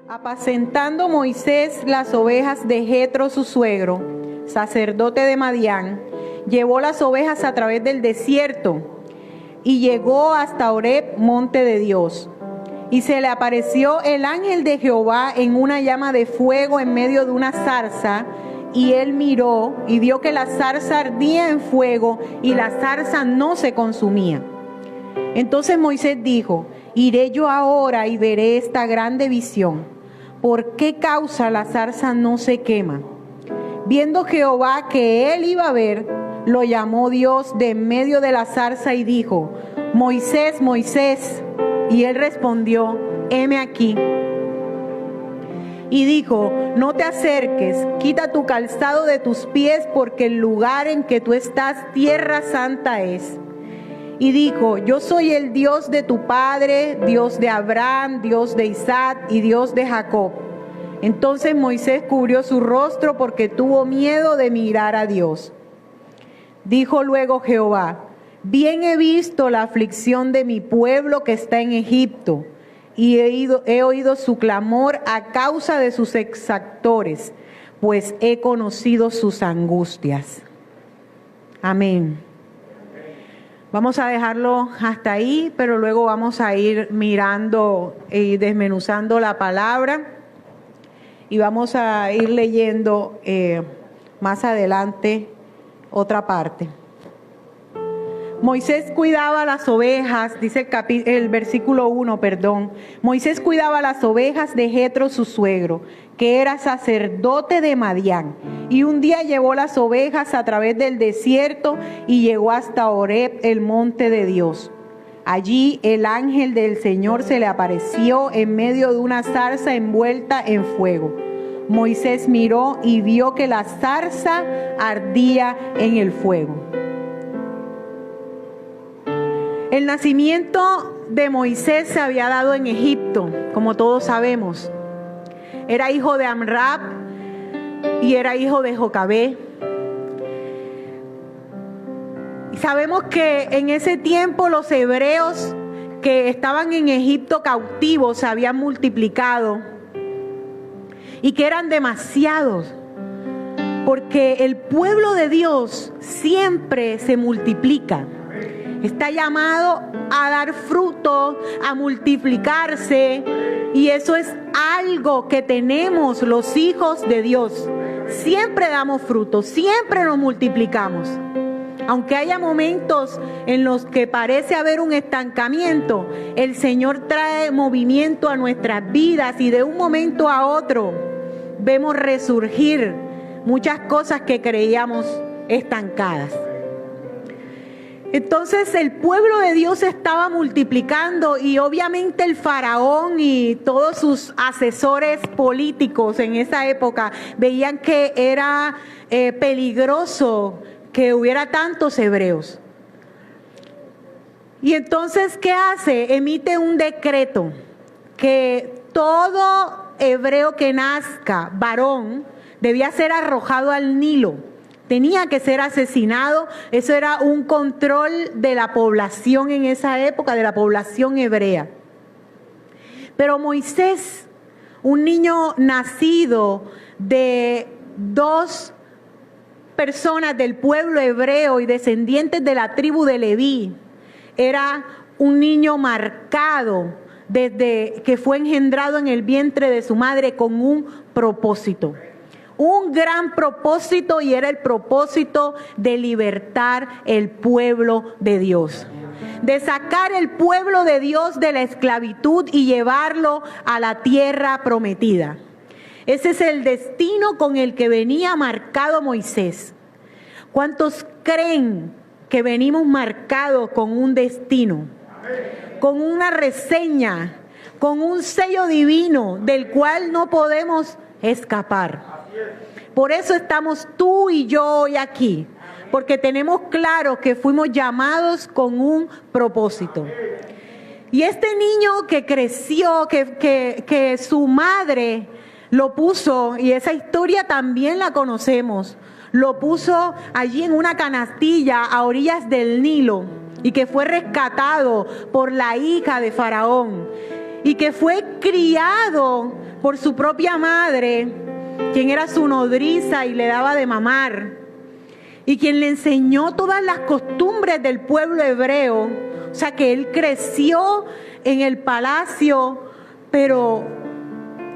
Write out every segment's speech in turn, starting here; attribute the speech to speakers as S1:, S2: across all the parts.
S1: Apacentando Moisés las ovejas de Jetro su suegro, sacerdote de Madián, llevó las ovejas a través del desierto y llegó hasta Horeb, monte de Dios. Y se le apareció el ángel de Jehová en una llama de fuego en medio de una zarza, y él miró y vio que la zarza ardía en fuego y la zarza no se consumía. Entonces Moisés dijo: iré yo ahora y veré esta grande visión. ¿Por qué causa la zarza no se quema? Viendo Jehová que él iba a ver, lo llamó Dios de en medio de la zarza y dijo: Moisés, Moisés. Y él respondió: heme aquí. Y dijo: no te acerques, quita tu calzado de tus pies, porque el lugar en que tú estás, tierra santa es. Y dijo: yo soy el Dios de tu padre, Dios de Abraham, Dios de Isaac y Dios de Jacob. Entonces Moisés cubrió su rostro porque tuvo miedo de mirar a Dios. Dijo luego Jehová: bien he visto la aflicción de mi pueblo que está en Egipto, y he oído su clamor a causa de sus exactores, pues he conocido sus angustias. Amén. Vamos a dejarlo hasta ahí, pero luego vamos a ir mirando y desmenuzando la palabra y vamos a ir leyendo más adelante otra parte. Moisés cuidaba las ovejas, dice el versículo 1, Moisés cuidaba las ovejas de Jetro su suegro, que era sacerdote de Madián. Y un día llevó las ovejas a través del desierto y llegó hasta Horeb, el monte de Dios. Allí el ángel del Señor se le apareció en medio de una zarza envuelta en fuego. Moisés miró y vio que la zarza ardía en el fuego. El nacimiento de Moisés se había dado en Egipto, como todos sabemos. Era hijo de Amrab y era hijo de Jocabé. Y sabemos que en ese tiempo los hebreos que estaban en Egipto cautivos se habían multiplicado y que eran demasiados, porque el pueblo de Dios siempre se multiplica. Está llamado a dar fruto, a multiplicarse, y eso es algo que tenemos los hijos de Dios. Siempre damos fruto, siempre nos multiplicamos. Aunque haya momentos en los que parece haber un estancamiento, el Señor trae movimiento a nuestras vidas y de un momento a otro vemos resurgir muchas cosas que creíamos estancadas. Entonces el pueblo de Dios estaba multiplicando y obviamente el faraón y todos sus asesores políticos en esa época veían que era peligroso que hubiera tantos hebreos. Y entonces, ¿qué hace? Emite un decreto que todo hebreo que nazca, varón, debía ser arrojado al Nilo. Tenía que ser asesinado. Eso era un control de la población en esa época, de la población hebrea. Pero Moisés, un niño nacido de dos personas del pueblo hebreo y descendientes de la tribu de Leví, era un niño marcado desde que fue engendrado en el vientre de su madre con un propósito. Un gran propósito, y era el propósito de libertar el pueblo de Dios, de sacar el pueblo de Dios de la esclavitud y llevarlo a la tierra prometida. Ese es el destino con el que venía marcado Moisés. ¿Cuántos creen que venimos marcados con un destino, con una reseña, con un sello divino del cual no podemos escapar? Por eso estamos tú y yo hoy aquí, porque tenemos claro que fuimos llamados con un propósito. Y este niño que creció, que su madre lo puso, y esa historia también la conocemos, lo puso allí en una canastilla a orillas del Nilo, y que fue rescatado por la hija de Faraón. y que fue criado por su propia madre, quien era su nodriza y le daba de mamar, y quien le enseñó todas las costumbres del pueblo hebreo. O sea que él creció en el palacio, pero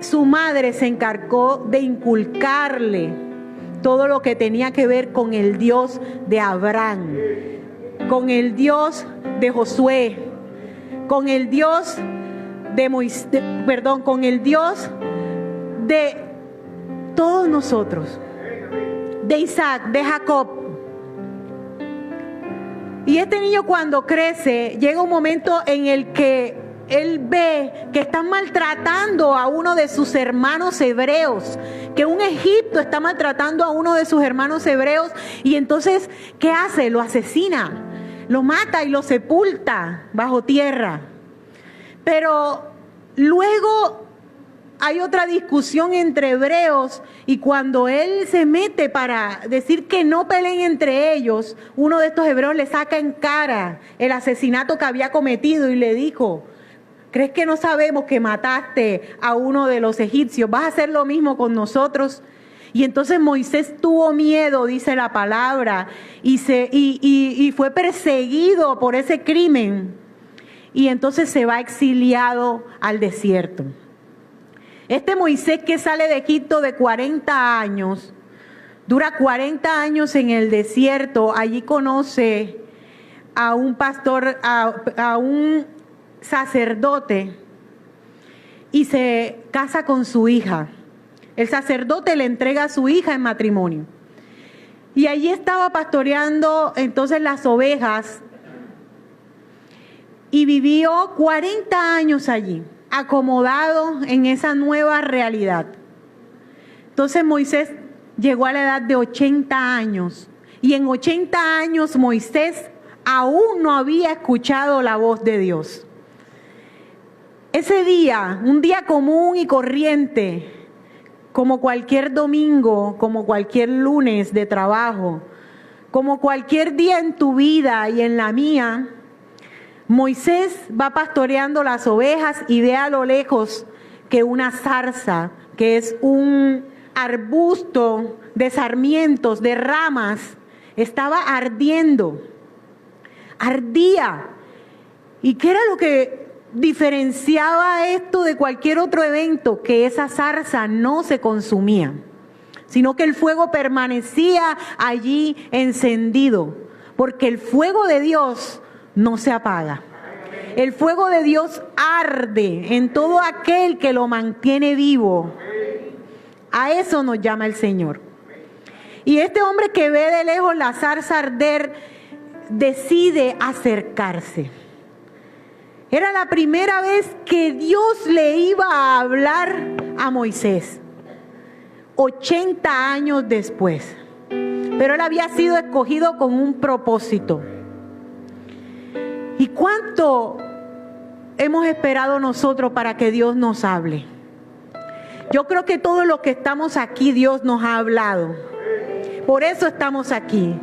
S1: su madre se encargó de inculcarle todo lo que tenía que ver con el Dios de Abraham, con el Dios de Josué, con el Dios de Moisés, con el Dios de todos nosotros, de Isaac, de Jacob. Y este niño, cuando crece, llega un momento en el que él ve que están maltratando a uno de sus hermanos hebreos, que un egipto está maltratando a uno de sus hermanos hebreos, y entonces, ¿qué hace? Lo asesina, lo mata y lo sepulta bajo tierra. Pero luego hay otra discusión entre hebreos, y cuando él se mete para decir que no peleen entre ellos, uno de estos hebreos le saca en cara el asesinato que había cometido y le dijo: ¿crees que no sabemos que mataste a uno de los egipcios? ¿Vas a hacer lo mismo con nosotros? Y entonces Moisés tuvo miedo, dice la palabra, y fue perseguido por ese crimen. Y entonces se va exiliado al desierto. Este Moisés, que sale de Egipto de 40 años, dura 40 años en el desierto. Allí conoce a un pastor, a un sacerdote, y se casa con su hija. El sacerdote le entrega a su hija en matrimonio. Y allí estaba pastoreando entonces las ovejas, y vivió 40 años allí, acomodado en esa nueva realidad. Entonces Moisés llegó a la edad de 80 años, y en 80 años Moisés aún no había escuchado la voz de Dios. Ese día, un día común y corriente, como cualquier domingo, como cualquier lunes de trabajo, como cualquier día en tu vida y en la mía, Moisés va pastoreando las ovejas y ve a lo lejos que una zarza, que es un arbusto de sarmientos, de ramas, estaba ardiendo. Ardía. ¿Y qué era lo que diferenciaba esto de cualquier otro evento? Que esa zarza no se consumía, sino que el fuego permanecía allí encendido, porque el fuego de Dios no se apaga. El fuego de Dios arde en todo aquel que lo mantiene vivo. A eso nos llama el Señor. Y este hombre que ve de lejos la zarza arder, decide acercarse. Era la primera vez que Dios le iba a hablar a Moisés, 80 años después. Pero él había sido escogido con un propósito. ¿Y cuánto hemos esperado nosotros para que Dios nos hable? Yo creo que todos los que estamos aquí, Dios nos ha hablado. Por eso estamos aquí.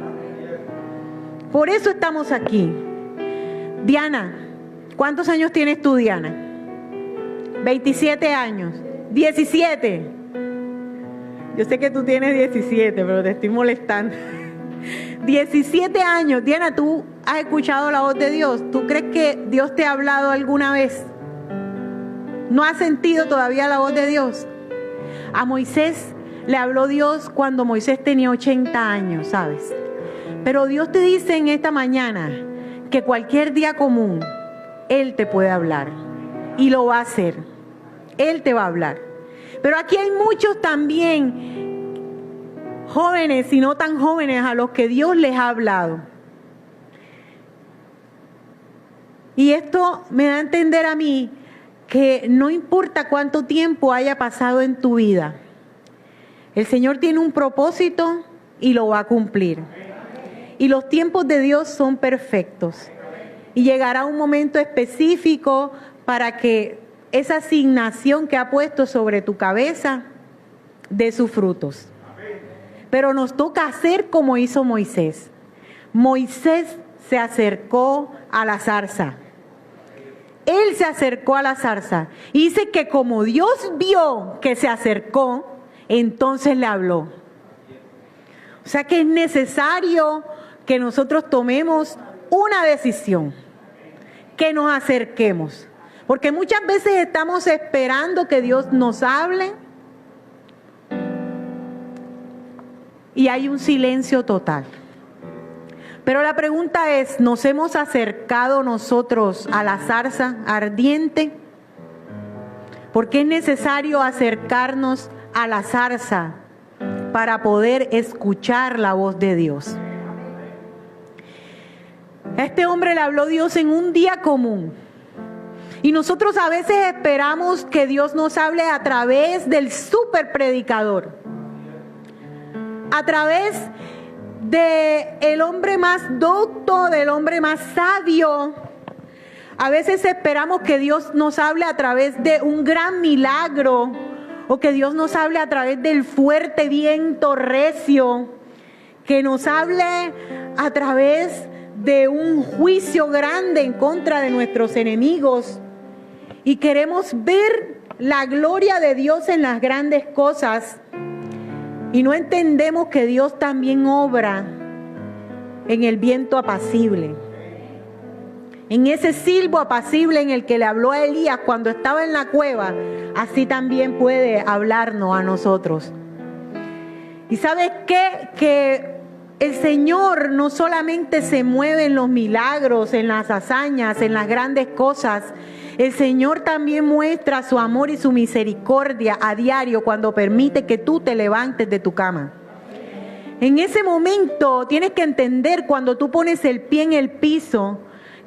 S1: Por eso estamos aquí. Diana, ¿cuántos años tienes tú, Diana? 27 años. 17. Yo sé que tú tienes 17, pero te estoy molestando. 17 años. Diana, ¿tú has escuchado la voz de Dios? ¿Tú crees que Dios te ha hablado alguna vez? ¿No has sentido todavía la voz de Dios? A Moisés le habló Dios cuando Moisés tenía 80 años, ¿sabes? Pero Dios te dice en esta mañana que cualquier día común, Él te puede hablar. Y lo va a hacer. Él te va a hablar. Pero aquí hay muchos también jóvenes y no tan jóvenes a los que Dios les ha hablado. Y esto me da a entender a mí que no importa cuánto tiempo haya pasado en tu vida, el Señor tiene un propósito y lo va a cumplir. Y los tiempos de Dios son perfectos. Y llegará un momento específico para que esa asignación que ha puesto sobre tu cabeza dé sus frutos. Pero nos toca hacer como hizo Moisés. Moisés se acercó a la zarza Él se acercó a la zarza y dice que como Dios vio que se acercó, entonces le habló. O sea que es necesario que nosotros tomemos una decisión, que nos acerquemos. Porque muchas veces estamos esperando que Dios nos hable y hay un silencio total. Pero la pregunta es, ¿nos hemos acercado nosotros a la zarza ardiente? Porque es necesario acercarnos a la zarza para poder escuchar la voz de Dios. A este hombre le habló Dios en un día común. Y nosotros a veces esperamos que Dios nos hable a través del super predicador, a través del hombre más docto, del hombre más sabio. A veces esperamos que Dios nos hable a través de un gran milagro, o que Dios nos hable a través del fuerte viento recio, que nos hable a través de un juicio grande en contra de nuestros enemigos. Y queremos ver la gloria de Dios en las grandes cosas. Y no entendemos que Dios también obra en el viento apacible. En ese silbo apacible en el que le habló a Elías cuando estaba en la cueva, así también puede hablarnos a nosotros. ¿Y sabes qué? Que el Señor no solamente se mueve en los milagros, en las hazañas, en las grandes cosas. El Señor también muestra su amor y su misericordia a diario cuando permite que tú te levantes de tu cama. En ese momento tienes que entender, cuando tú pones el pie en el piso,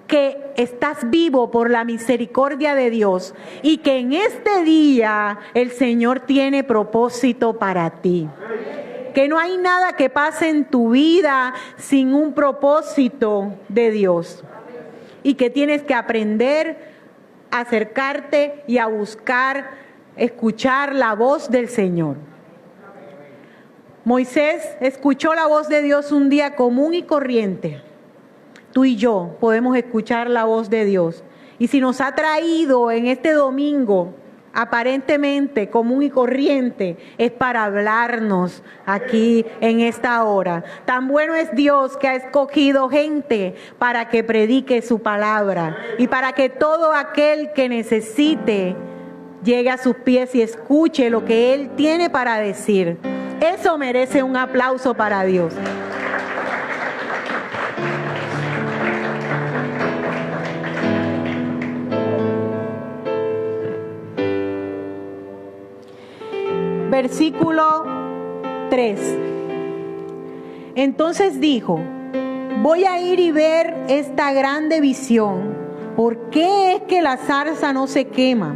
S1: que estás vivo por la misericordia de Dios y que en este día el Señor tiene propósito para ti. Que no hay nada que pase en tu vida sin un propósito de Dios. Y que tienes que aprender a acercarte y a buscar, escuchar la voz del Señor. Moisés escuchó la voz de Dios un día común y corriente. Tú y yo podemos escuchar la voz de Dios. Y si nos ha traído en este domingo, aparentemente común y corriente, es para hablarnos aquí en esta hora. Tan bueno es Dios que ha escogido gente para que predique su palabra y para que todo aquel que necesite llegue a sus pies y escuche lo que Él tiene para decir. Eso merece un aplauso para Dios. Versículo 3. Entonces dijo: voy a ir y ver esta grande visión. ¿Por qué es que la zarza no se quema?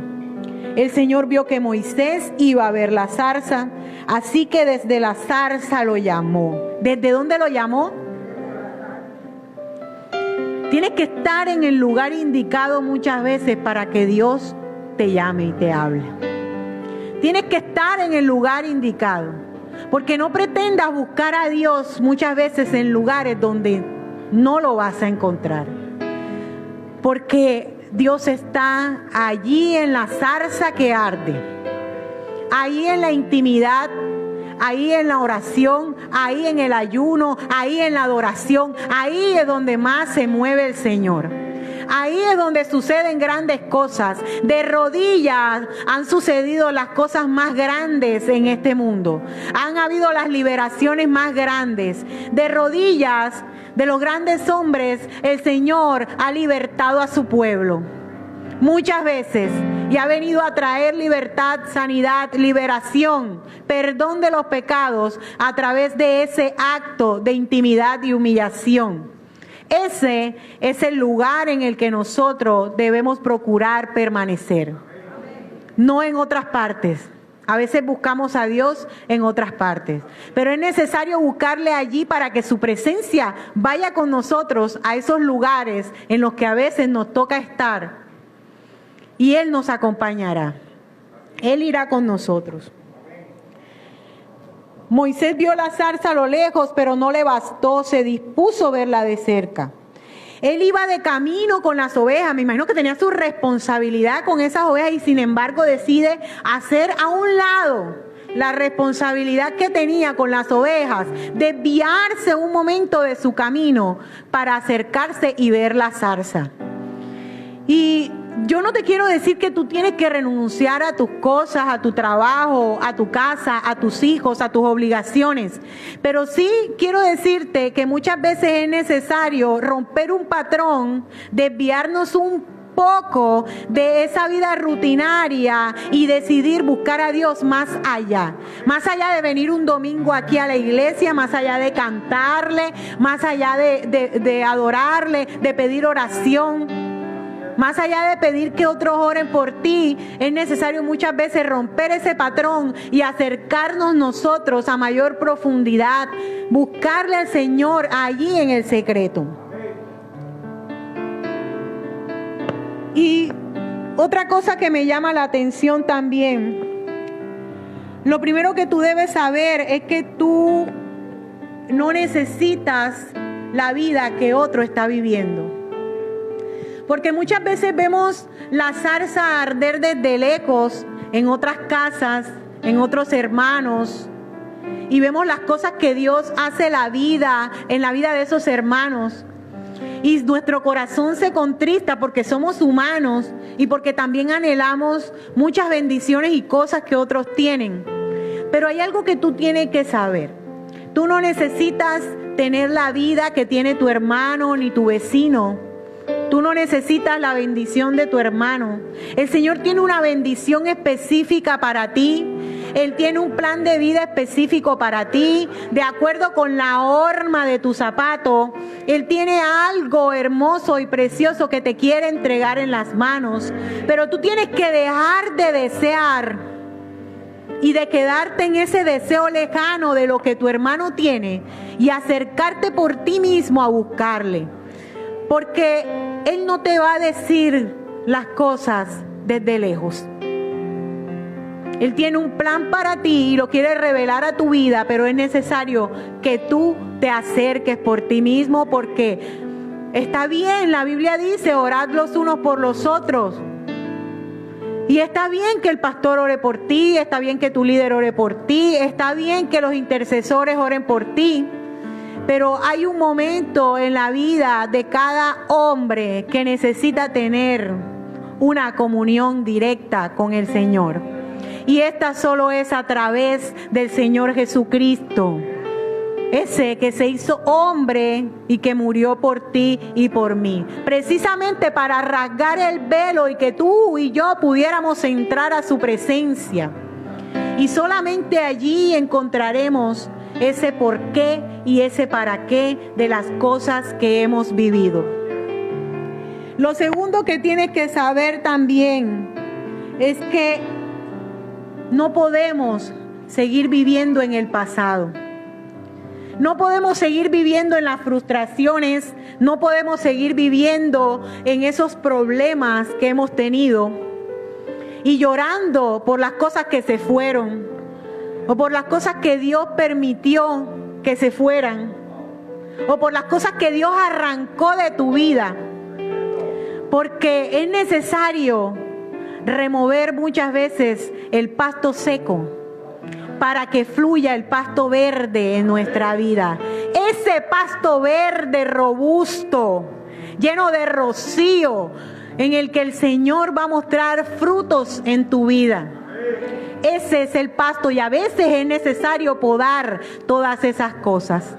S1: El Señor vio que Moisés iba a ver la zarza, así que desde la zarza lo llamó. ¿Desde dónde lo llamó? Tienes que estar en el lugar indicado muchas veces para que Dios te llame y te hable. Tienes que estar en el lugar indicado, porque no pretendas buscar a Dios muchas veces en lugares donde no lo vas a encontrar. Porque Dios está allí en la zarza que arde, ahí en la intimidad, ahí en la oración, ahí en el ayuno, ahí en la adoración. Ahí es donde más se mueve el Señor. Ahí es donde suceden grandes cosas. De rodillas han sucedido las cosas más grandes en este mundo. Han habido las liberaciones más grandes. De rodillas de los grandes hombres, el Señor ha libertado a su pueblo. Muchas veces. Y ha venido a traer libertad, sanidad, liberación, perdón de los pecados a través de ese acto de intimidad y humillación. Ese es el lugar en el que nosotros debemos procurar permanecer. No en otras partes. A veces buscamos a Dios en otras partes. Pero es necesario buscarle allí para que su presencia vaya con nosotros a esos lugares en los que a veces nos toca estar. Y Él nos acompañará. Él irá con nosotros. Moisés vio la zarza a lo lejos, pero no le bastó, se dispuso a verla de cerca. Él iba de camino con las ovejas, me imagino que tenía su responsabilidad con esas ovejas y sin embargo decide hacer a un lado la responsabilidad que tenía con las ovejas, desviarse un momento de su camino para acercarse y ver la zarza. Y yo no te quiero decir que tú tienes que renunciar a tus cosas, a tu trabajo, a tu casa, a tus hijos, a tus obligaciones. Pero sí quiero decirte que muchas veces es necesario romper un patrón, desviarnos un poco de esa vida rutinaria y decidir buscar a Dios más allá de venir un domingo aquí a la iglesia, más allá de cantarle, más allá de adorarle, de pedir oración. Más allá de pedir que otros oren por ti, es necesario muchas veces romper ese patrón y acercarnos nosotros a mayor profundidad, buscarle al Señor allí en el secreto. Y otra cosa que me llama la atención también, lo primero que tú debes saber es que tú no necesitas la vida que otro está viviendo. Porque muchas veces vemos la zarza arder desde lejos en otras casas, en otros hermanos, y vemos las cosas que Dios hace en la vida de esos hermanos. Y nuestro corazón se contrista porque somos humanos y porque también anhelamos muchas bendiciones y cosas que otros tienen. Pero hay algo que tú tienes que saber. Tú no necesitas tener la vida que tiene tu hermano ni tu vecino. Tú no necesitas la bendición de tu hermano. El Señor tiene una bendición específica para ti. Él tiene un plan de vida específico para ti, de acuerdo con la horma de tu zapato. Él tiene algo hermoso y precioso que te quiere entregar en las manos. Pero tú tienes que dejar de desear y de quedarte en ese deseo lejano de lo que tu hermano tiene y acercarte por ti mismo a buscarle. Porque Él no te va a decir las cosas desde lejos. Él tiene un plan para ti y lo quiere revelar a tu vida, pero es necesario que tú te acerques por ti mismo, porque está bien, la Biblia dice, orad los unos por los otros. Y está bien que el pastor ore por ti, está bien que tu líder ore por ti, está bien que los intercesores oren por ti. Pero hay un momento en la vida de cada hombre que necesita tener una comunión directa con el Señor. Y esta solo es a través del Señor Jesucristo. Ese que se hizo hombre y que murió por ti y por mí. Precisamente para rasgar el velo y que tú y yo pudiéramos entrar a su presencia. Y solamente allí encontraremos ese por qué y ese para qué de las cosas que hemos vivido. Lo segundo que tienes que saber también es que no podemos seguir viviendo en el pasado. No podemos seguir viviendo en las frustraciones, no podemos seguir viviendo en esos problemas que hemos tenido y llorando por las cosas que se fueron o por las cosas que Dios permitió que se fueran o por las cosas que Dios arrancó de tu vida, porque es necesario remover muchas veces el pasto seco para que fluya el pasto verde en nuestra vida. Ese pasto verde robusto, lleno de rocío, en el que el Señor va a mostrar frutos en tu vida. Ese es el pasto, y a veces es necesario podar todas esas cosas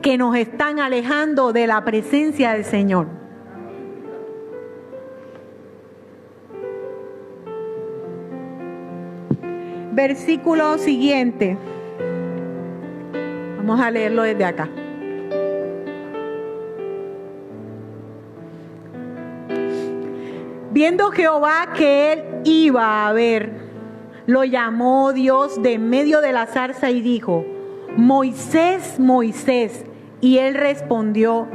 S1: que nos están alejando de la presencia del Señor. Versículo siguiente. Vamos a leerlo desde acá. Viendo Jehová que él iba a ver, lo llamó Dios de en medio de la zarza y dijo: Moisés, Moisés. Y él respondió: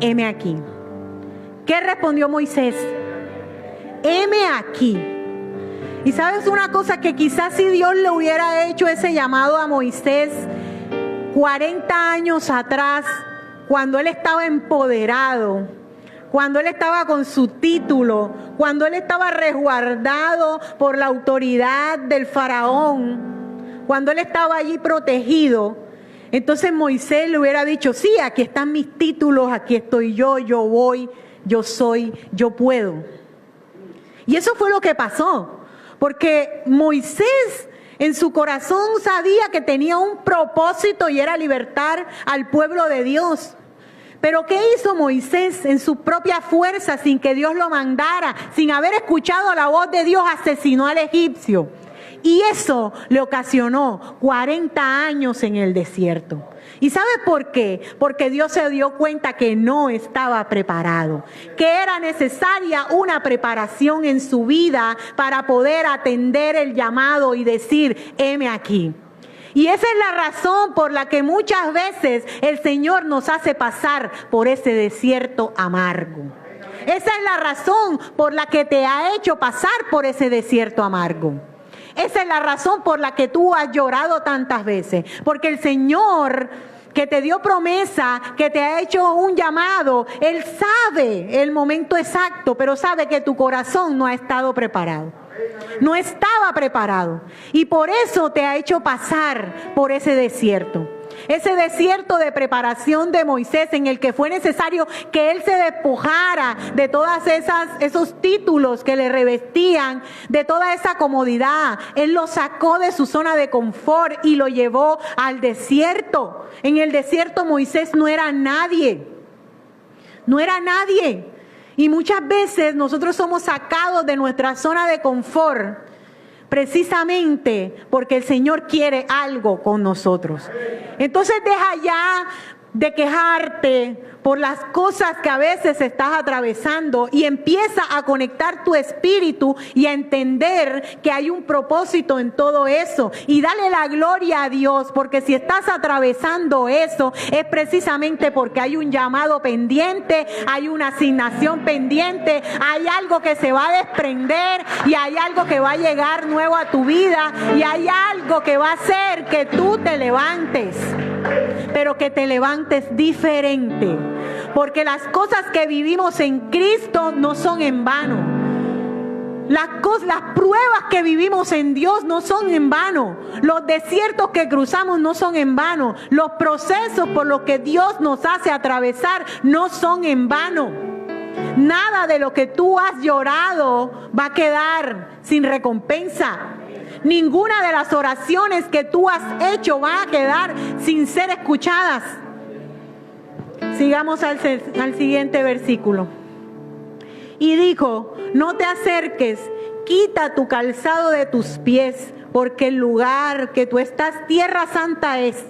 S1: heme aquí. ¿Qué respondió Moisés? Heme aquí. Y sabes una cosa, que quizás si Dios le hubiera hecho ese llamado a Moisés 40 años atrás, cuando él estaba empoderado, cuando él estaba con su título, cuando él estaba resguardado por la autoridad del faraón, cuando él estaba allí protegido, entonces Moisés le hubiera dicho, sí, aquí están mis títulos, aquí estoy yo voy, yo soy, yo puedo. Y eso fue lo que pasó, porque Moisés en su corazón sabía que tenía un propósito y era libertar al pueblo de Dios. Pero ¿qué hizo Moisés en su propia fuerza, sin que Dios lo mandara, sin haber escuchado la voz de Dios? Asesinó al egipcio. Y eso le ocasionó 40 años en el desierto. ¿Y sabe por qué? Porque Dios se dio cuenta que no estaba preparado, que era necesaria una preparación en su vida para poder atender el llamado y decir, heme aquí. Y esa es la razón por la que muchas veces el Señor nos hace pasar por ese desierto amargo. Esa es la razón por la que te ha hecho pasar por ese desierto amargo. Esa es la razón por la que tú has llorado tantas veces. Porque el Señor que te dio promesa, que te ha hecho un llamado, Él sabe el momento exacto, pero sabe que tu corazón no ha estado preparado. No estaba preparado. Y por eso te ha hecho pasar por ese desierto. Ese desierto de preparación de Moisés, en el que fue necesario que él se despojara de todas esos títulos que le revestían, de toda esa comodidad. Él lo sacó de su zona de confort y lo llevó al desierto. En el desierto Moisés no era nadie. No era nadie. Y muchas veces nosotros somos sacados de nuestra zona de confort precisamente porque el Señor quiere algo con nosotros. Entonces deja ya de quejarte por las cosas que a veces estás atravesando y empieza a conectar tu espíritu y a entender que hay un propósito en todo eso. Y dale la gloria a Dios, porque si estás atravesando eso es precisamente porque hay un llamado pendiente, hay una asignación pendiente, hay algo que se va a desprender y hay algo que va a llegar nuevo a tu vida y hay algo que va a hacer que tú te levantes, pero que te levantes diferente. Porque las cosas que vivimos en Cristo no son en vano. Las pruebas que vivimos en Dios no son en vano. Los desiertos que cruzamos no son en vano. Los procesos por los que Dios nos hace atravesar no son en vano. Nada de lo que tú has llorado va a quedar sin recompensa. Ninguna de las oraciones que tú has hecho va a quedar sin ser escuchadas. Sigamos al siguiente versículo. Y dijo, no te acerques, quita tu calzado de tus pies, porque el lugar que tú estás, tierra santa es.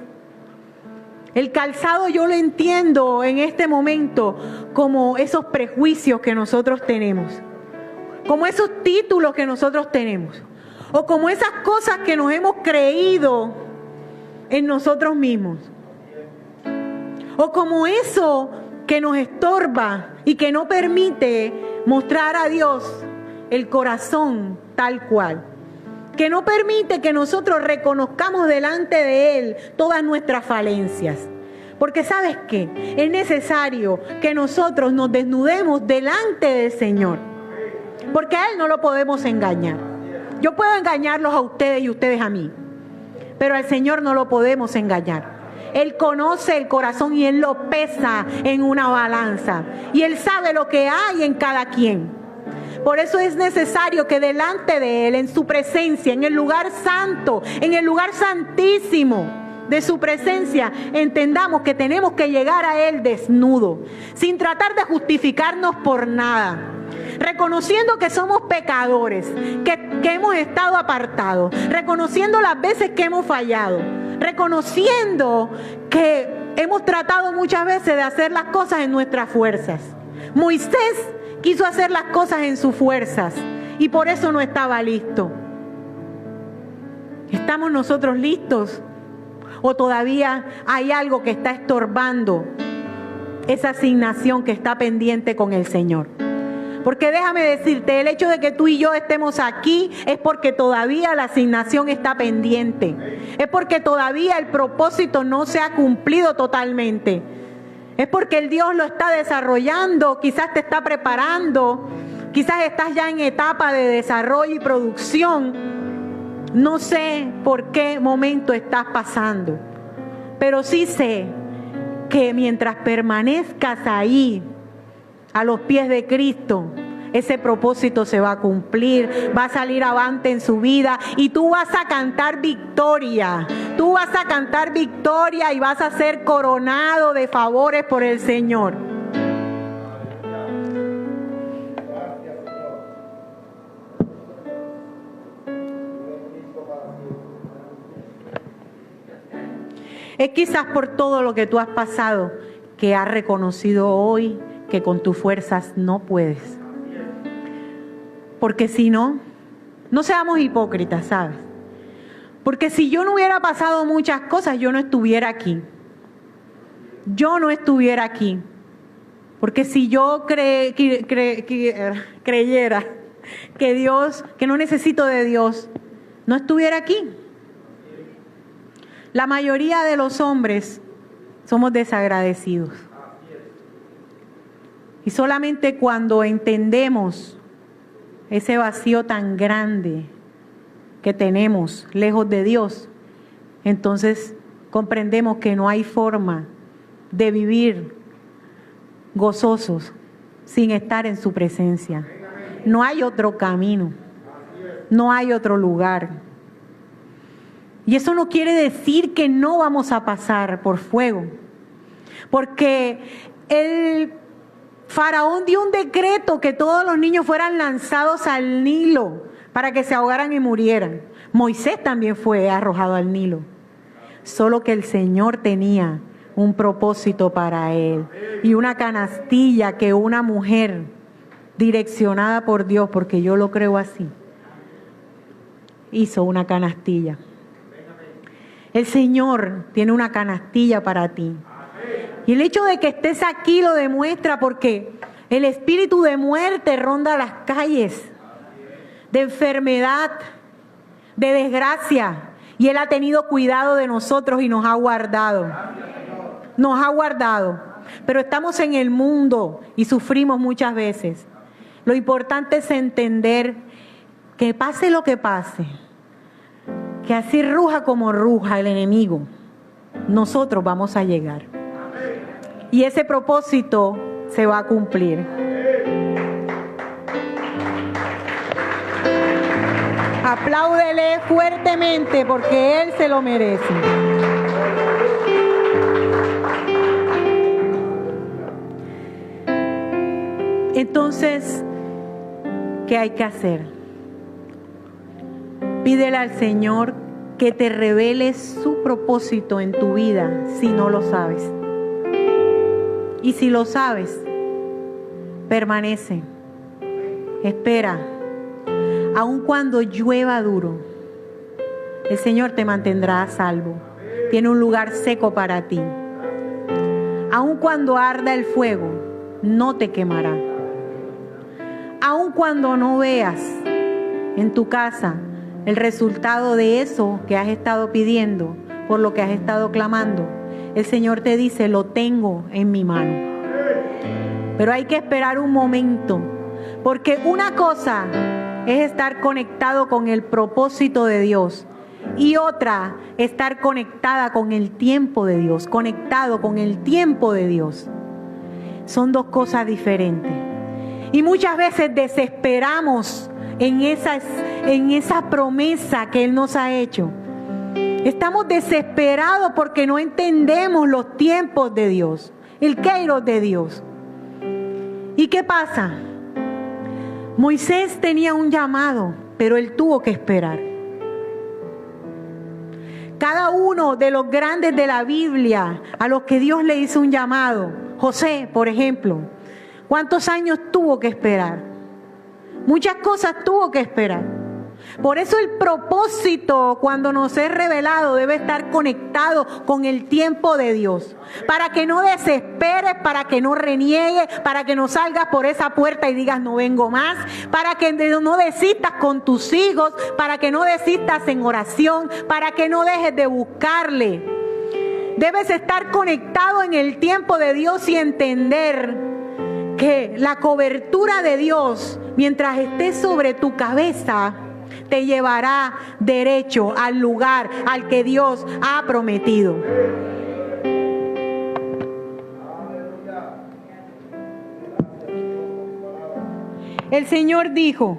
S1: El calzado yo lo entiendo en este momento como esos prejuicios que nosotros tenemos, como esos títulos que nosotros tenemos, o como esas cosas que nos hemos creído en nosotros mismos. O como eso que nos estorba y que no permite mostrar a Dios el corazón tal cual. Que no permite que nosotros reconozcamos delante de Él todas nuestras falencias. Porque ¿sabes qué? Es necesario que nosotros nos desnudemos delante del Señor. Porque a Él no lo podemos engañar. Yo puedo engañarlos a ustedes y ustedes a mí. Pero al Señor no lo podemos engañar. Él conoce el corazón y Él lo pesa en una balanza. Y Él sabe lo que hay en cada quien. Por eso es necesario que delante de Él, en su presencia, en el lugar santo, en el lugar santísimo de su presencia, entendamos que tenemos que llegar a Él desnudo, sin tratar de justificarnos por nada. Reconociendo que somos pecadores, que hemos estado apartados, reconociendo las veces que hemos fallado, reconociendo que hemos tratado muchas veces de hacer las cosas en nuestras fuerzas. Moisés quiso hacer las cosas en sus fuerzas y por eso no estaba listo. ¿Estamos nosotros listos? ¿O todavía hay algo que está estorbando esa asignación que está pendiente con el Señor? Porque déjame decirte, el hecho de que tú y yo estemos aquí es porque todavía la asignación está pendiente. Es porque todavía el propósito no se ha cumplido totalmente. Es porque el Dios lo está desarrollando, quizás te está preparando, quizás estás ya en etapa de desarrollo y producción. No sé por qué momento estás pasando, pero sí sé que mientras permanezcas ahí, a los pies de Cristo, ese propósito se va a cumplir, va a salir avante en su vida y tú vas a cantar victoria. Tú vas a cantar victoria y vas a ser coronado de favores por el Señor. Es quizás por todo lo que tú has pasado que has reconocido hoy que con tus fuerzas no puedes. Porque si no, no seamos hipócritas, ¿sabes? Porque si yo no hubiera pasado muchas cosas, yo no estuviera aquí. Yo no estuviera aquí. Porque si yo creyera que Dios, que no necesito de Dios, no estuviera aquí. La mayoría de los hombres somos desagradecidos. Y solamente cuando entendemos ese vacío tan grande que tenemos lejos de Dios, entonces comprendemos que no hay forma de vivir gozosos sin estar en su presencia. No hay otro camino, no hay otro lugar. Y eso no quiere decir que no vamos a pasar por fuego, porque el Faraón dio un decreto que todos los niños fueran lanzados al Nilo para que se ahogaran y murieran. Moisés también fue arrojado al Nilo. Solo que el Señor tenía un propósito para él y una canastilla que una mujer direccionada por Dios, porque yo lo creo así, hizo una canastilla. El Señor tiene una canastilla para ti. Y el hecho de que estés aquí lo demuestra, porque el espíritu de muerte ronda las calles, de enfermedad, de desgracia, y Él ha tenido cuidado de nosotros y nos ha guardado. Nos ha guardado. Pero estamos en el mundo y sufrimos muchas veces. Lo importante es entender que pase lo que pase, que así ruja como ruja el enemigo, nosotros vamos a llegar. Y ese propósito se va a cumplir. Apláudele fuertemente porque Él se lo merece. Entonces, ¿qué hay que hacer? Pídele al Señor que te revele su propósito en tu vida si no lo sabes. Y si lo sabes, permanece, espera. Aun cuando llueva duro, el Señor te mantendrá a salvo. Tiene un lugar seco para ti. Aun cuando arda el fuego, no te quemará. Aun cuando no veas en tu casa el resultado de eso que has estado pidiendo, por lo que has estado clamando, el Señor te dice, lo tengo en mi mano. Pero hay que esperar un momento, porque una cosa es estar conectado con el propósito de Dios y otra, estar conectada con el tiempo de Dios, conectado con el tiempo de Dios. Son dos cosas diferentes. Y muchas veces desesperamos en esa promesa que Él nos ha hecho. Estamos desesperados porque no entendemos los tiempos de Dios, el kairos de Dios. ¿Y qué pasa? Moisés tenía un llamado, pero él tuvo que esperar. Cada uno de los grandes de la Biblia a los que Dios le hizo un llamado, José, por ejemplo, ¿cuántos años tuvo que esperar? Muchas cosas tuvo que esperar. Por eso el propósito, cuando nos es revelado, debe estar conectado con el tiempo de Dios. Para que no desesperes, para que no reniegues, para que no salgas por esa puerta y digas no vengo más. Para que no desistas con tus hijos, para que no desistas en oración, para que no dejes de buscarle. Debes estar conectado en el tiempo de Dios y entender que la cobertura de Dios, mientras esté sobre tu cabeza, te llevará derecho al lugar al que Dios ha prometido. El Señor dijo: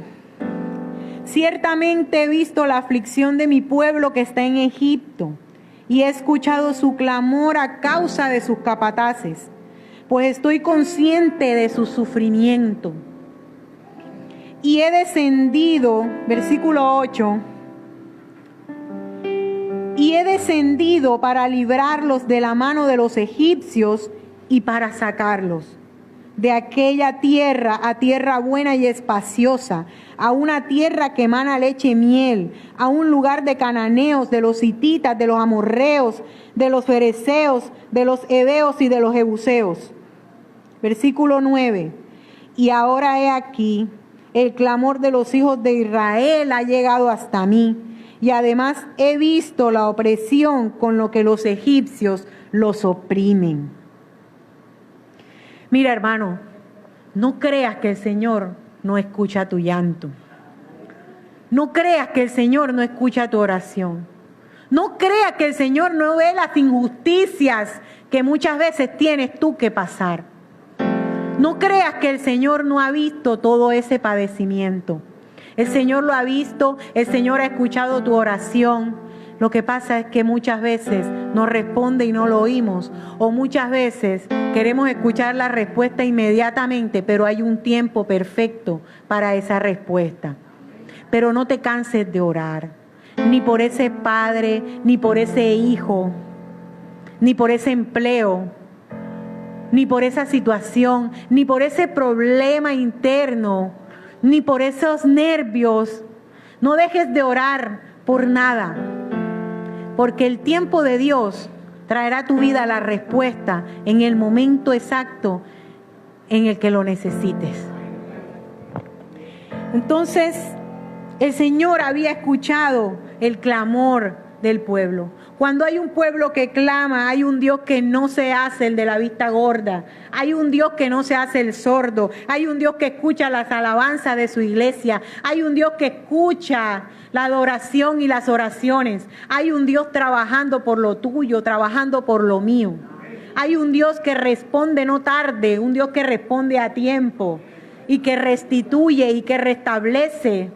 S1: ciertamente he visto la aflicción de mi pueblo que está en Egipto, y he escuchado su clamor a causa de sus capataces, pues estoy consciente de su sufrimiento. Y he descendido, versículo 8, y he descendido para librarlos de la mano de los egipcios y para sacarlos de aquella tierra a tierra buena y espaciosa, a una tierra que emana leche y miel, a un lugar de cananeos, de los hititas, de los amorreos, de los fereceos, de los heveos y de los jebuseos. Versículo 9. Y ahora he aquí, el clamor de los hijos de Israel ha llegado hasta mí, y además he visto la opresión con lo que los egipcios los oprimen. Mira, hermano, no creas que el Señor no escucha tu llanto. No creas que el Señor no escucha tu oración. No creas que el Señor no ve las injusticias que muchas veces tienes tú que pasar. No creas que el Señor no ha visto todo ese padecimiento. El Señor lo ha visto, el Señor ha escuchado tu oración. Lo que pasa es que muchas veces no responde y no lo oímos, o muchas veces queremos escuchar la respuesta inmediatamente, pero hay un tiempo perfecto para esa respuesta. Pero no te canses de orar, ni por ese padre, ni por ese hijo, ni por ese empleo, ni por esa situación, ni por ese problema interno, ni por esos nervios. No dejes de orar por nada. Porque el tiempo de Dios traerá a tu vida la respuesta en el momento exacto en el que lo necesites. Entonces, el Señor había escuchado el clamor del pueblo. Cuando hay un pueblo que clama, hay un Dios que no se hace el de la vista gorda. Hay un Dios que no se hace el sordo. Hay un Dios que escucha las alabanzas de su iglesia. Hay un Dios que escucha la adoración y las oraciones. Hay un Dios trabajando por lo tuyo, trabajando por lo mío. Hay un Dios que responde no tarde, un Dios que responde a tiempo y que restituye y que restablece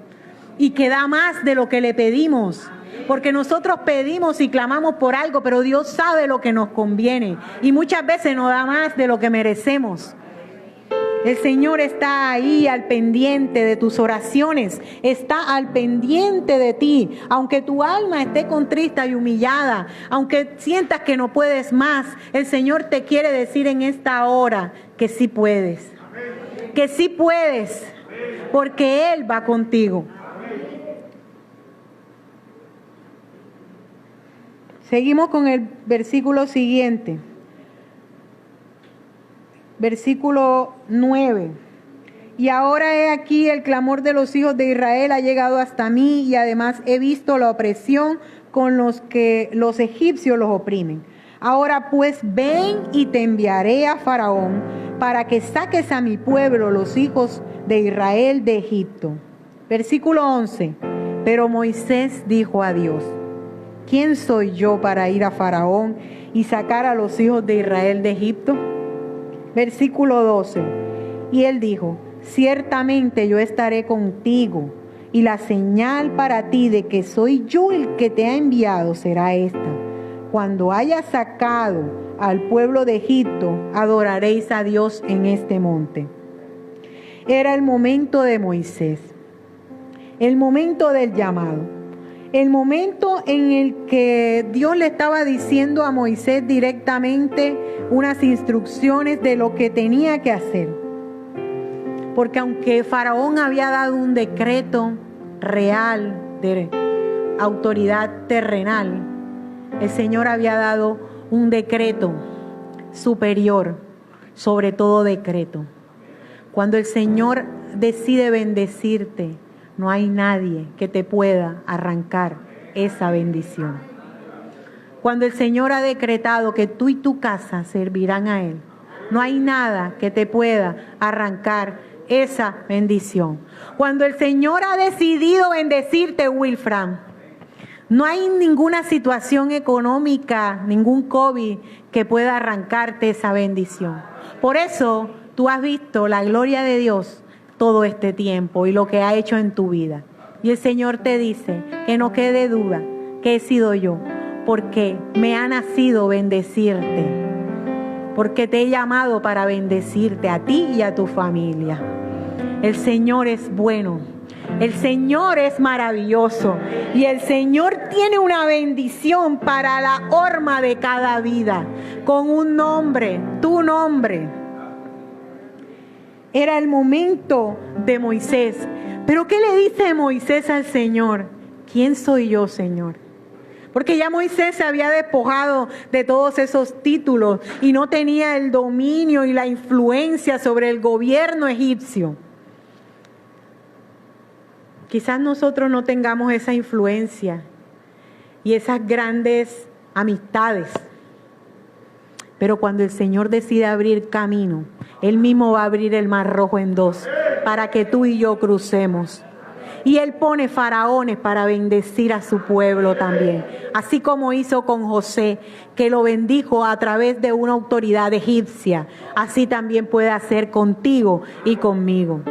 S1: y que da más de lo que le pedimos. Porque nosotros pedimos y clamamos por algo, pero Dios sabe lo que nos conviene y muchas veces nos da más de lo que merecemos. El Señor está ahí al pendiente de tus oraciones, está al pendiente de ti. Aunque tu alma esté contrista y humillada, aunque sientas que no puedes más, el Señor te quiere decir en esta hora que sí puedes. Que sí puedes, porque Él va contigo. Seguimos con el versículo siguiente. Versículo 9. Y ahora he aquí el clamor de los hijos de Israel ha llegado hasta mí, y además he visto la opresión con los que los egipcios los oprimen. Ahora pues ven y te enviaré a Faraón para que saques a mi pueblo, los hijos de Israel, de Egipto. Versículo 11. Pero Moisés dijo a Dios: ¿quién soy yo para ir a Faraón y sacar a los hijos de Israel de Egipto? Versículo 12. Y él dijo: ciertamente yo estaré contigo, y la señal para ti de que soy yo el que te ha enviado será esta: cuando hayas sacado al pueblo de Egipto, adoraréis a Dios en este monte. Era el momento de Moisés, el momento del llamado. El momento en el que Dios le estaba diciendo a Moisés directamente unas instrucciones de lo que tenía que hacer. Porque aunque Faraón había dado un decreto real de autoridad terrenal, el Señor había dado un decreto superior sobre todo decreto. Cuando el Señor decide bendecirte, no hay nadie que te pueda arrancar esa bendición. cuando el Señor ha decretado que tú y tu casa servirán a Él, no hay nada que te pueda arrancar esa bendición. Cuando el Señor ha decidido bendecirte, Wilfran, no hay ninguna situación económica, ningún COVID que pueda arrancarte esa bendición. Por eso tú has visto la gloria de Dios todo este tiempo y lo que ha hecho en tu vida. Y el Señor te dice que no quede duda que he sido yo, porque me ha nacido bendecirte, porque te he llamado para bendecirte a ti y a tu familia. El Señor es bueno, el Señor es maravilloso y el Señor tiene una bendición para la horma de cada vida, con un nombre, tu nombre. Era el momento de Moisés. Pero ¿qué le dice Moisés al Señor? ¿Quién soy yo, Señor? Porque ya Moisés se había despojado de todos esos títulos y no tenía el dominio y la influencia sobre el gobierno egipcio. Quizás nosotros no tengamos esa influencia y esas grandes amistades. Pero cuando el Señor decide abrir camino, Él mismo va a abrir el Mar Rojo en dos para que tú y yo crucemos. Y Él pone faraones para bendecir a su pueblo también. Así como hizo con José, que lo bendijo a través de una autoridad egipcia. Así también puede hacer contigo y conmigo.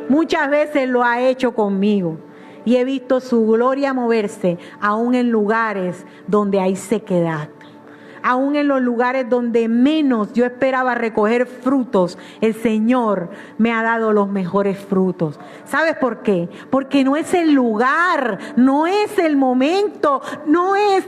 S1: Muchas veces lo ha hecho conmigo. Y he visto su gloria moverse aún en lugares donde hay sequedad. Aún en los lugares donde menos yo esperaba recoger frutos, el Señor me ha dado los mejores frutos. ¿Sabes por qué? Porque no es el lugar, no es el momento, no es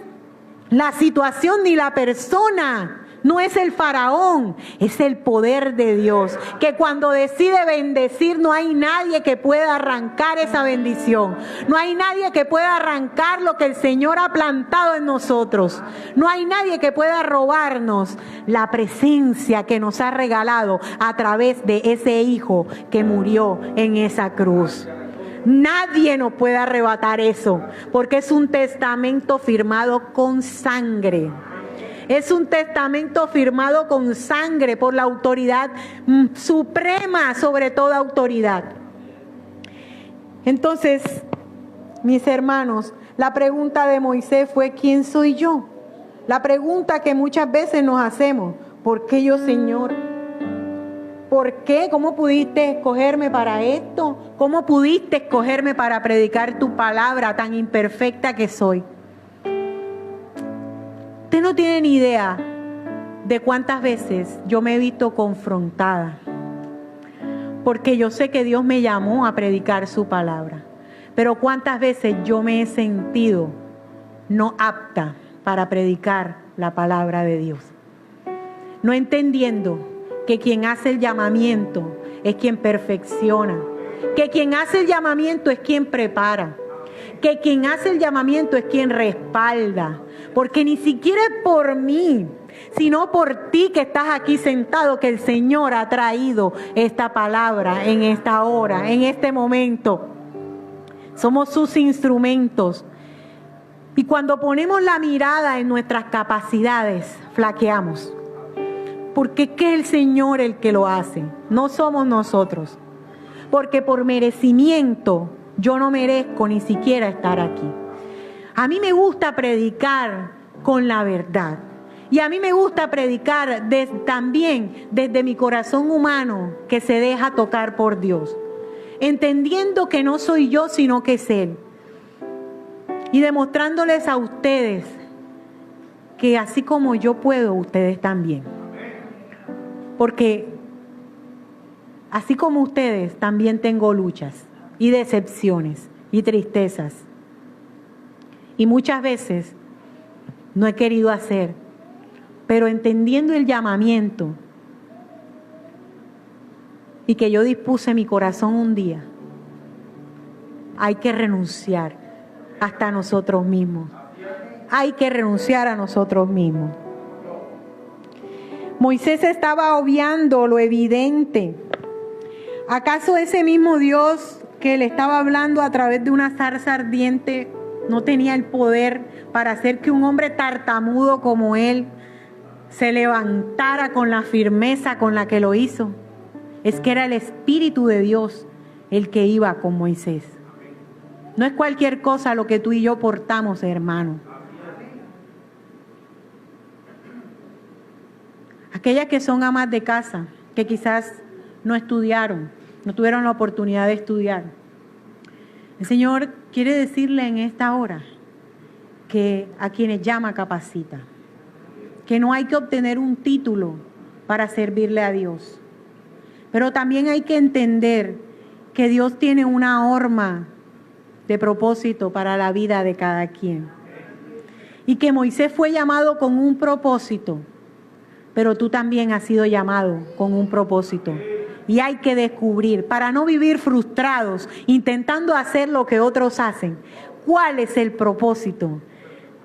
S1: la situación ni la persona. No es el faraón, es el poder de Dios, que cuando decide bendecir no hay nadie que pueda arrancar esa bendición. No hay nadie que pueda arrancar lo que el Señor ha plantado en nosotros. No hay nadie que pueda robarnos la presencia que nos ha regalado a través de ese Hijo que murió en esa cruz. Nadie nos puede arrebatar eso, porque es un testamento firmado con sangre. Es un testamento firmado con sangre por la autoridad suprema sobre toda autoridad. Entonces, mis hermanos, la pregunta de Moisés fue: ¿quién soy yo? La pregunta que muchas veces nos hacemos: ¿por qué yo, Señor? ¿Por qué? ¿Cómo pudiste escogerme para esto? ¿Cómo pudiste escogerme para predicar tu palabra tan imperfecta que soy? Usted no tiene ni idea de cuántas veces yo me he visto confrontada, porque yo sé que Dios me llamó a predicar su palabra, pero cuántas veces yo me he sentido no apta para predicar la palabra de Dios, no entendiendo que quien hace el llamamiento es quien perfecciona, que quien hace el llamamiento es quien prepara, que quien hace el llamamiento es quien respalda, porque ni siquiera es por mí, sino por ti que estás aquí sentado, que el Señor ha traído esta palabra en esta hora, en este momento. Somos sus instrumentos. Y cuando ponemos la mirada en nuestras capacidades, flaqueamos. Porque es el Señor el que lo hace, no somos nosotros. Porque por merecimiento yo no merezco ni siquiera estar aquí. A mí me gusta predicar con la verdad. Y a mí me gusta predicar también desde mi corazón humano que se deja tocar por Dios. Entendiendo que no soy yo, sino que es Él. Y demostrándoles a ustedes que así como yo puedo, ustedes también. Porque así como ustedes, también tengo luchas y decepciones y tristezas. Y muchas veces no he querido hacer, pero entendiendo el llamamiento y que yo dispuse mi corazón un día, hay que renunciar hasta a nosotros mismos. Hay que renunciar a nosotros mismos. Moisés estaba obviando lo evidente. ¿Acaso ese mismo Dios que le estaba hablando a través de una zarza ardiente no tenía el poder para hacer que un hombre tartamudo como él se levantara con la firmeza con la que lo hizo. Es que era el Espíritu de Dios el que iba con Moisés. No es cualquier cosa lo que tú y yo portamos, hermano. Aquellas que son amas de casa, que quizás no estudiaron, no tuvieron la oportunidad de estudiar. El Señor quiere decirle en esta hora que a quienes llama capacita, que no hay que obtener un título para servirle a Dios. Pero también hay que entender que Dios tiene una horma de propósito para la vida de cada quien. Y que Moisés fue llamado con un propósito, pero tú también has sido llamado con un propósito. Y hay que descubrir, para no vivir frustrados, intentando hacer lo que otros hacen, cuál es el propósito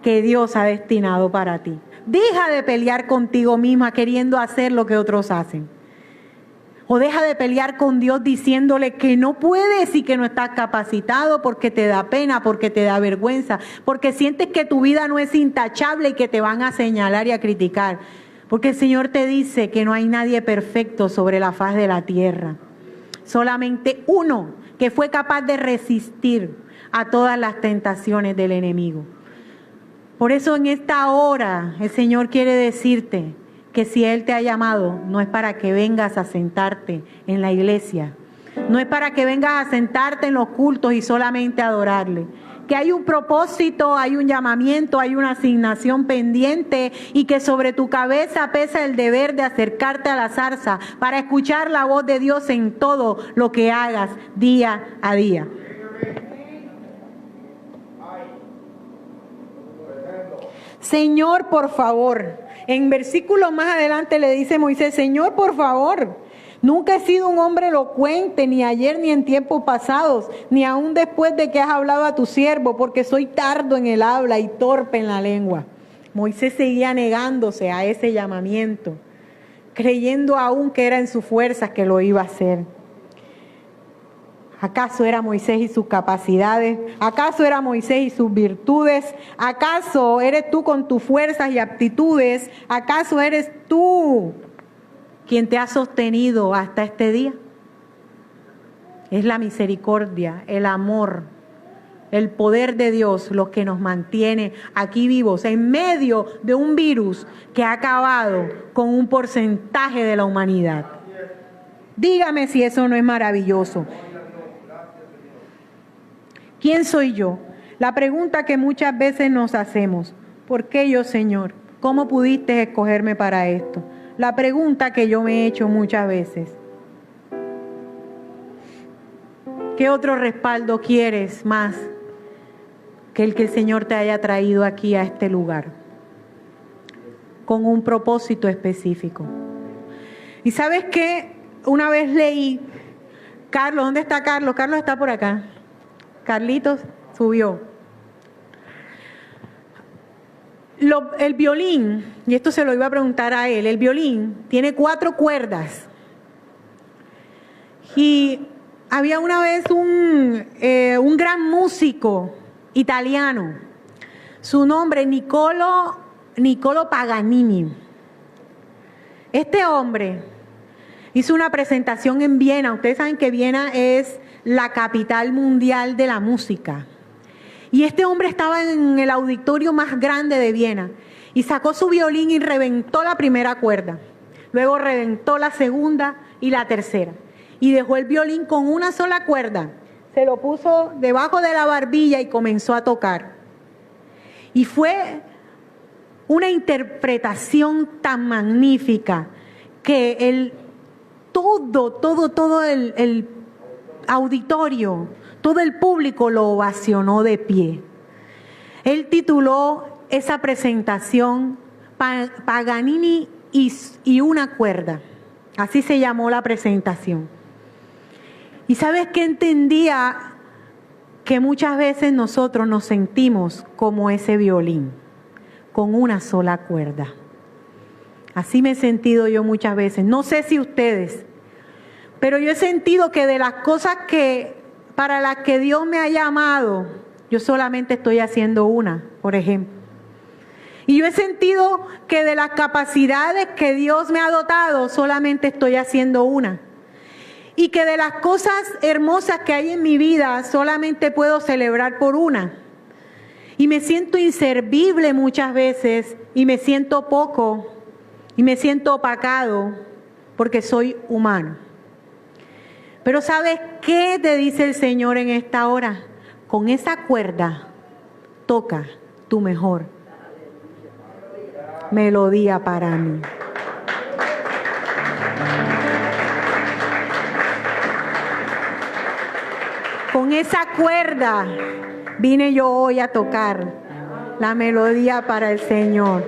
S1: que Dios ha destinado para ti. Deja de pelear contigo misma queriendo hacer lo que otros hacen. O deja de pelear con Dios diciéndole que no puedes y que no estás capacitado porque te da pena, porque te da vergüenza, porque sientes que tu vida no es intachable y que te van a señalar y a criticar. Porque el Señor te dice que no hay nadie perfecto sobre la faz de la tierra. Solamente uno que fue capaz de resistir a todas las tentaciones del enemigo. Por eso en esta hora el Señor quiere decirte que si Él te ha llamado, no es para que vengas a sentarte en la iglesia. No es para que vengas a sentarte en los cultos y solamente adorarle. Que hay un propósito, hay un llamamiento, hay una asignación pendiente y que sobre tu cabeza pesa el deber de acercarte a la zarza para escuchar la voz de Dios en todo lo que hagas día a día. Señor, por favor. En versículo más adelante le dice Moisés, Señor, por favor. Nunca he sido un hombre elocuente, ni ayer ni en tiempos pasados, ni aún después de que has hablado a tu siervo, porque soy tardo en el habla y torpe en la lengua. Moisés seguía negándose a ese llamamiento, creyendo aún que era en sus fuerzas que lo iba a hacer. ¿Acaso era Moisés y sus capacidades? ¿Acaso era Moisés y sus virtudes? ¿Acaso eres tú con tus fuerzas y aptitudes? ¿Acaso eres tú quien te ha sostenido hasta este día? Es la misericordia, el amor, el poder de Dios los que nos mantiene aquí vivos en medio de un virus que ha acabado con un porcentaje de la humanidad. Dígame si eso no es maravilloso. ¿Quién soy yo? La pregunta que muchas veces nos hacemos. ¿Por qué yo, Señor? ¿Cómo pudiste escogerme para esto? La pregunta que yo me he hecho muchas veces. ¿Qué otro respaldo quieres más que el Señor te haya traído aquí a este lugar? Con un propósito específico. ¿Y sabes qué? Una vez leí, Carlos, ¿dónde está Carlos? Carlos está por acá. Carlitos subió. El violín, y esto se lo iba a preguntar a él, el violín tiene 4 cuerdas. Y había una vez un gran músico italiano, su nombre Niccolo Paganini. Este hombre hizo una presentación en Viena. Ustedes saben que Viena es la capital mundial de la música. Y este hombre estaba en el auditorio más grande de Viena y sacó su violín y reventó la primera cuerda. Luego reventó la segunda y la tercera. Y dejó el violín con una sola cuerda. Se lo puso debajo de la barbilla y comenzó a tocar. Y fue una interpretación tan magnífica que todo el auditorio, todo el público lo ovacionó de pie. Él tituló esa presentación Paganini y una cuerda. Así se llamó la presentación. ¿Y sabes qué entendía? Que muchas veces nosotros nos sentimos como ese violín, con una sola cuerda. Así me he sentido yo muchas veces. No sé si ustedes, pero yo he sentido que de las cosas para las que Dios me ha llamado, yo solamente estoy haciendo una, por ejemplo. Y yo he sentido que de las capacidades que Dios me ha dotado, solamente estoy haciendo una. Y que de las cosas hermosas que hay en mi vida, solamente puedo celebrar por una. Y me siento inservible muchas veces, y me siento poco, y me siento opacado, porque soy humano. Pero ¿sabes qué te dice el Señor en esta hora? Con esa cuerda, toca tu mejor melodía para mí. Con esa cuerda vine yo hoy a tocar la melodía para el Señor.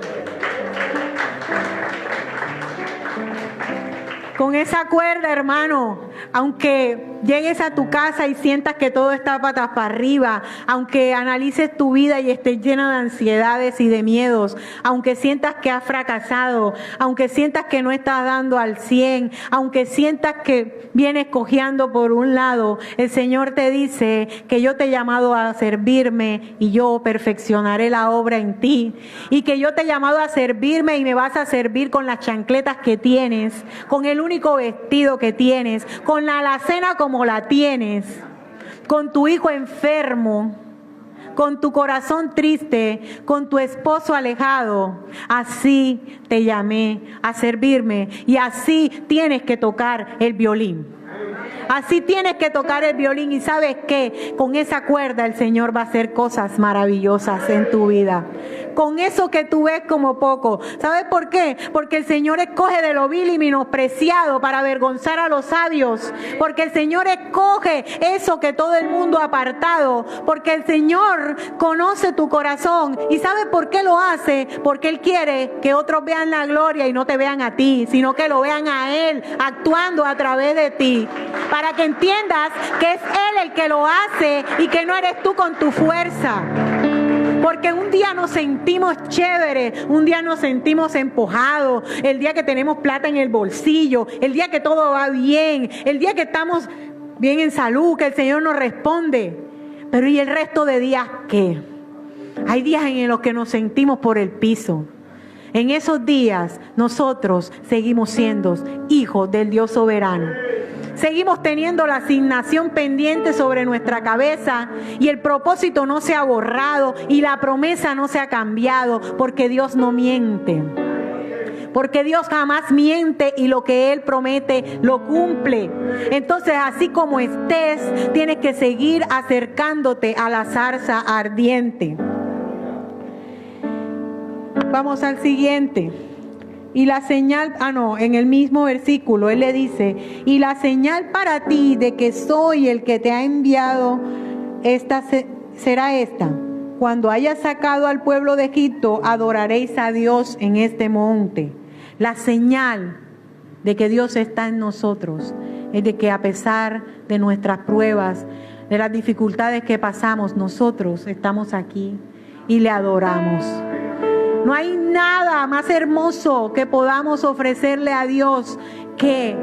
S1: Con esa cuerda, hermano, aunque llegues a tu casa y sientas que todo está patas para arriba, aunque analices tu vida y estés llena de ansiedades y de miedos, aunque sientas que has fracasado, aunque sientas que no estás dando al 100, aunque sientas que vienes cojeando por un lado, el Señor te dice que yo te he llamado a servirme y yo perfeccionaré la obra en ti, y que yo te he llamado a servirme y me vas a servir con las chancletas que tienes, con el único vestido que tienes, con la alacena como la tienes, con tu hijo enfermo, con tu corazón triste, con tu esposo alejado. Así te llamé a servirme, y así tienes que tocar el violín. Así tienes que tocar el violín, y ¿sabes qué? Con esa cuerda el Señor va a hacer cosas maravillosas en tu vida. Con eso que tú ves como poco. ¿Sabes por qué? Porque el Señor escoge de lo vil y menospreciado para avergonzar a los sabios. Porque el Señor escoge eso que todo el mundo ha apartado. Porque el Señor conoce tu corazón. ¿Y sabes por qué lo hace? Porque Él quiere que otros vean la gloria y no te vean a ti, sino que lo vean a Él actuando a través de ti. Para que entiendas que es Él el que lo hace y que no eres tú con tu fuerza. Porque un día nos sentimos chéveres, un día nos sentimos empujados, el día que tenemos plata en el bolsillo, el día que todo va bien, el día que estamos bien en salud, que el Señor nos responde. Pero ¿y el resto de días qué? Hay días en los que nos sentimos por el piso. En esos días nosotros seguimos siendo hijos del Dios soberano. Seguimos teniendo la asignación pendiente sobre nuestra cabeza, y el propósito no se ha borrado y la promesa no se ha cambiado, porque Dios no miente. Porque Dios jamás miente, y lo que Él promete lo cumple. Entonces, así como estés, tienes que seguir acercándote a la zarza ardiente. Vamos al siguiente. Y la señal, en el mismo versículo, Él le dice, y la señal para ti de que soy el que te ha enviado, será esta: cuando hayas sacado al pueblo de Egipto, adoraréis a Dios en este monte. La señal de que Dios está en nosotros es de que, a pesar de nuestras pruebas, de las dificultades que pasamos, nosotros estamos aquí y le adoramos. No hay nada más hermoso que podamos ofrecerle a Dios que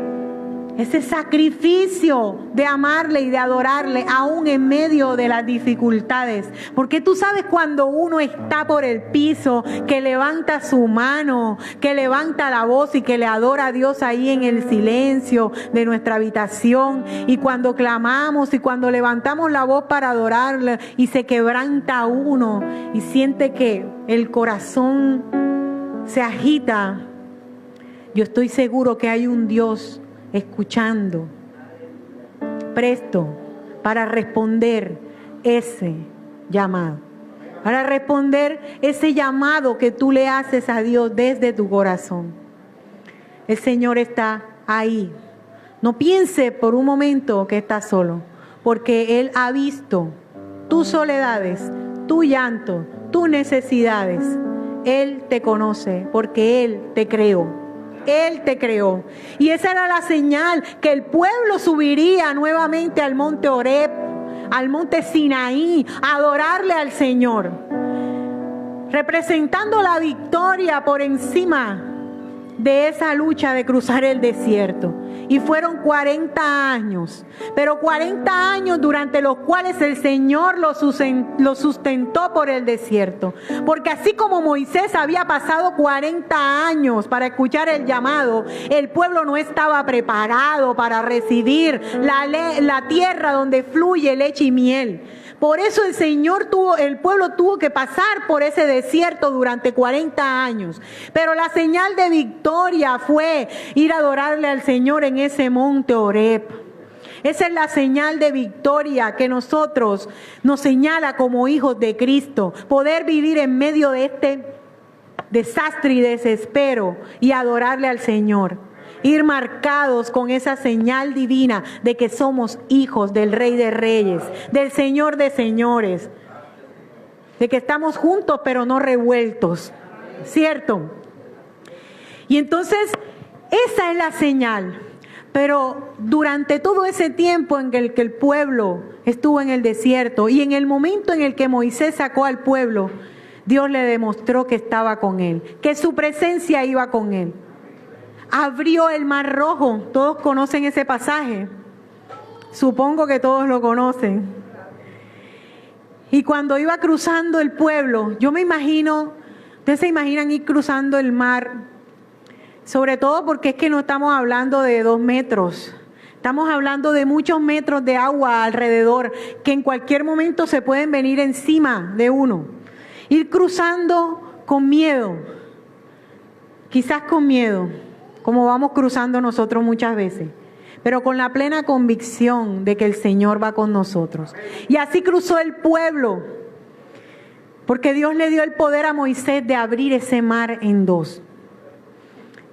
S1: ese sacrificio de amarle y de adorarle aún en medio de las dificultades. Porque tú sabes, cuando uno está por el piso, que levanta su mano, que levanta la voz y que le adora a Dios ahí en el silencio de nuestra habitación, y cuando clamamos y cuando levantamos la voz para adorarle y se quebranta uno y siente que el corazón se agita, yo estoy seguro que hay un Dios escuchando, presto para responder ese llamado, para responder ese llamado que tú le haces a Dios desde tu corazón. El Señor está ahí. No piense por un momento que estás solo, porque Él ha visto tus soledades, tu llanto, tus necesidades. Él te conoce porque Él te creó. Él te creó. Y esa era la señal, que el pueblo subiría nuevamente al monte Horeb, al monte Sinaí, a adorarle al Señor, representando la victoria por encima de esa lucha de cruzar el desierto. Y fueron 40 años, pero 40 años durante los cuales el Señor lo sustentó por el desierto. Porque así como Moisés había pasado 40 años para escuchar el llamado, el pueblo no estaba preparado para recibir la tierra donde fluye leche y miel. Por eso el pueblo tuvo que pasar por ese desierto durante 40 años. Pero la señal de victoria fue ir a adorarle al Señor en ese monte Horeb. Esa es la señal de victoria que nos señala como hijos de Cristo. Poder vivir en medio de este desastre y desespero y adorarle al Señor. Ir marcados con esa señal divina de que somos hijos del Rey de Reyes, del Señor de Señores, de que estamos juntos pero no revueltos, ¿cierto? Y entonces esa es la señal. Pero durante todo ese tiempo en el que el pueblo estuvo en el desierto y en el momento en el que Moisés sacó al pueblo, Dios le demostró que estaba con él, que su presencia iba con él. Abrió el Mar Rojo. ¿Todos conocen ese pasaje? Supongo que todos lo conocen. Y cuando iba cruzando el pueblo, yo me imagino, ustedes se imaginan ir cruzando el mar, sobre todo porque es que no estamos hablando de 2 metros, estamos hablando de muchos metros de agua alrededor, que en cualquier momento se pueden venir encima de uno. Ir cruzando con miedo, quizás con miedo, como vamos cruzando nosotros muchas veces, pero con la plena convicción de que el Señor va con nosotros. Y así cruzó el pueblo, porque Dios le dio el poder a Moisés de abrir ese mar en 2.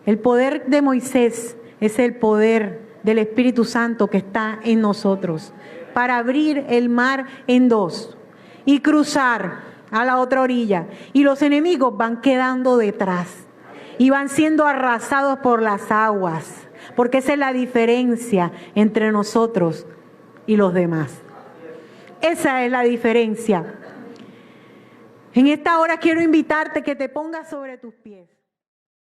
S1: El poder de Moisés es el poder del Espíritu Santo que está en nosotros, para abrir el mar en 2 y cruzar a la otra orilla. Y los enemigos van quedando detrás. Y van siendo arrasados por las aguas, porque esa es la diferencia entre nosotros y los demás. Esa es la diferencia. En esta hora quiero invitarte que te pongas sobre tus pies.